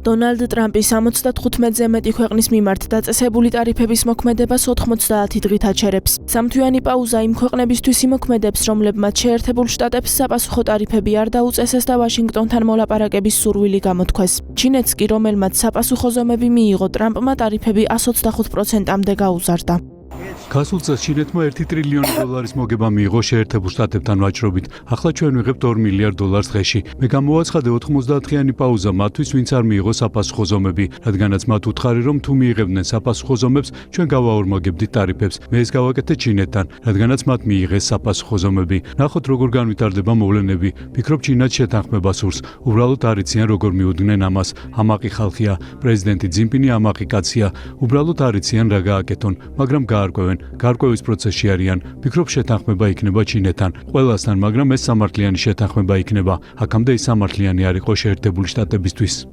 დონალდ ტრამპის 75-ზე მეტი ქვეყნის მიმართ დაწესებული ტარიფების მოქმედებას 90 დღით აჩერებს. სამთვიანი პაუზა იმ ქვეყნებისთვის იმოქმედებს, რომლებმაც შეერთებულ შტატებს საპასუხო ტარიფები არ დაუწესეს და ვაშინგტონთან მოლაპარაკების სურვილი გამოთქვეს. ჩინეთს კი, რომელმაც საპასუხო ზომები მიიღო, ტრამპმა ტარიფები 125%-მდე გაუზარდა. გასულ წელს ჩინეთმა 1 ტრილიონი დოლარის მოგება მიიღო შეერთებულ შტატებთან ვაჭრობით. ახლა ჩვენ ვიღებთ 2 მილიარდ დოლარს დღეში. მე გამოვაცხადე 90-დღიანი პაუზა მათთვის, ვინც არ მიიღო საპასუხო ზომები, რადგანაც მათ უთხარი, რომ თუ მიიღებდნენ საპასუხო ზომებს, ჩვენ გავაორმაგებდით ტარიფებს. მე ეს გავაკეთე ჩინეთთან, რადგანაც მათ მიიღეს საპასუხო ზომები. ნახოთ, როგორ განვითარდება მოვლენები. ფიქრობ, ჩინეთს შეთანხმება სურს. უბრალოდ არ იციან, როგორ მიუდგნენ ამას. ამაყი ხალხია, პრეზიდენტი ძინპინი ამაყი კაცია. უბრალოდ არ იციან რა გააკეთონ, მაგრამ გაარკვევენ. გარკვევის პროცესში არიან. ფიქრობ, შეთანხმება იქნება ჩინეთთან, ყველასთან, მაგრამ ეს სამართლიანი შეთანხმება იქნება. აქამდე ის სამართლიანი არ იყო შეერთებული შტატებისთვის.